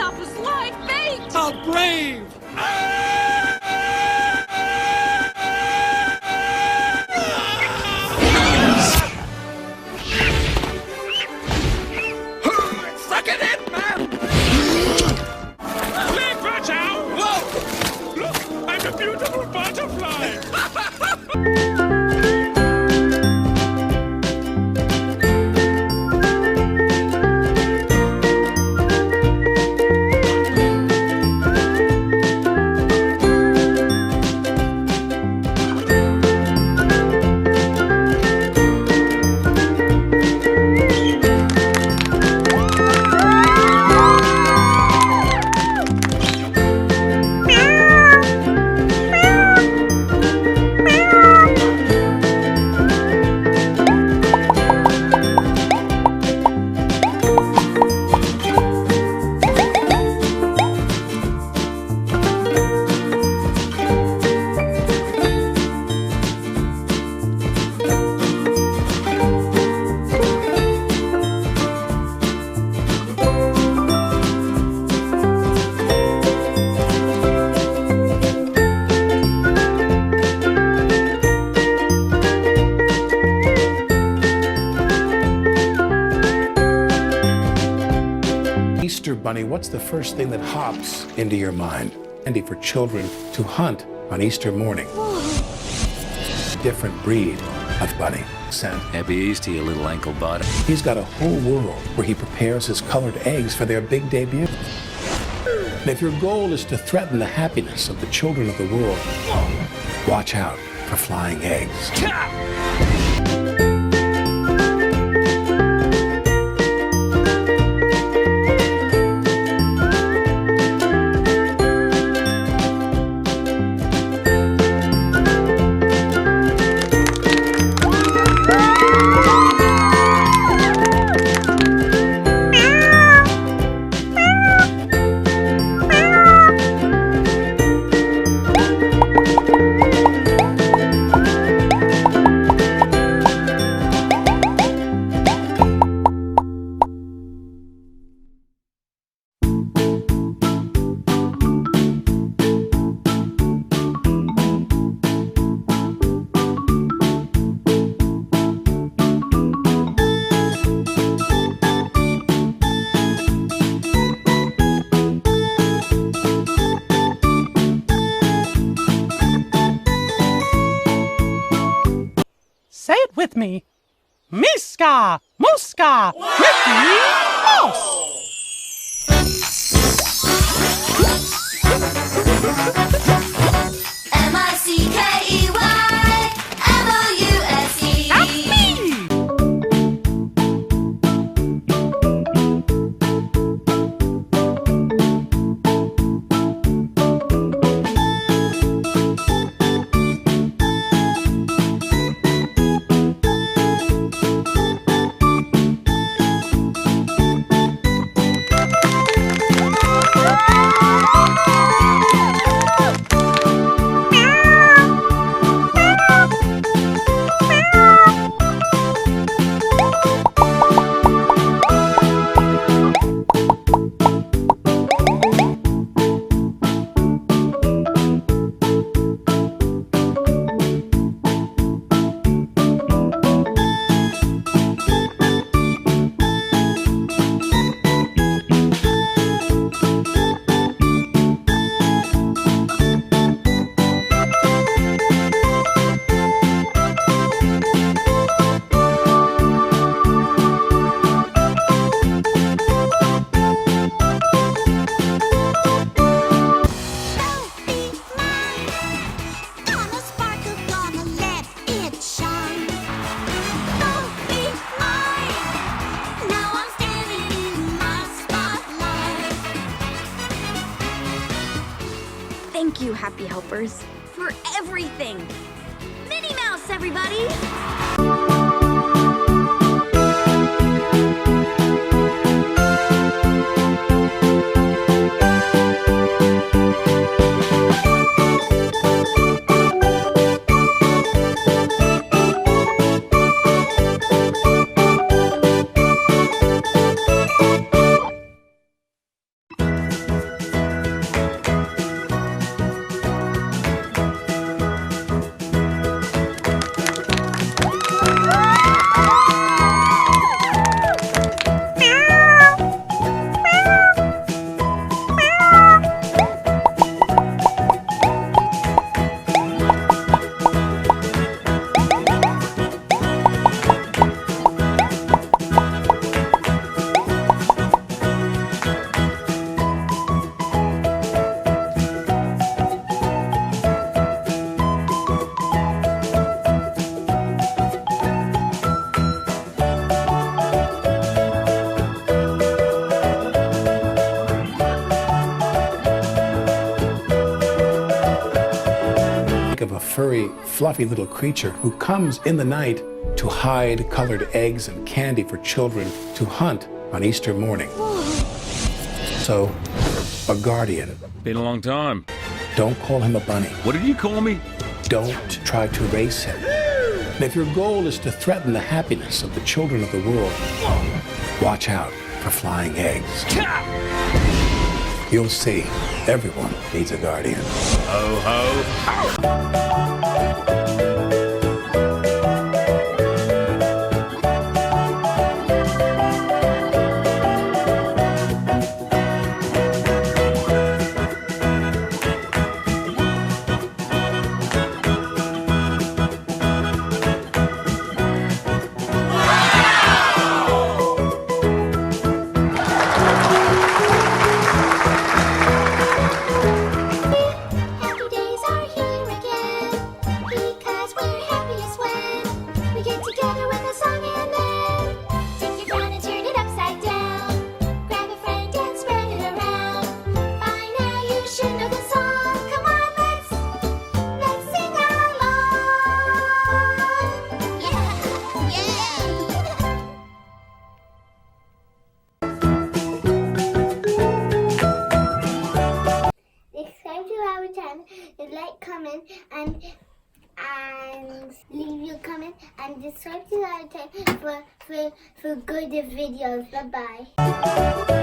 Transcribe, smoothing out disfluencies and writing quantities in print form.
Papa's live bait! How brave! Suck it in, man! Please watch out! Whoa! Look, I'm a beautiful butterfly! Easter Bunny, what's the first thing that hops into your mind? Candy for children to hunt on Easter morning. Different breed of bunny. Scent. Happy Easter, you little ankle biter. He's got a whole world where he prepares his colored eggs for their big debut. And if your goal is to threaten the happiness of the children of the world, watch out for flying eggs. Say it with me. Miska, Muska, Mickey Mouse. M-I-C-K-E-Y-M-O-U-S-E. That's me. Thank you, Happy Helpers, for everything. Minnie Mouse, everybody! furry, fluffy little creature who comes in the night to hide colored eggs and candy for children to hunt on Easter morning. So, a guardian. Been a long time. Don't call him a bunny. What did you call me? Don't try to race him. And if your goal is to threaten the happiness of the children of the world, watch out for flying eggs. You'll see, everyone needs a guardian. Ho, ho, ho! Like, comment, and leave your comment and subscribe to our channel for good videos. Bye bye.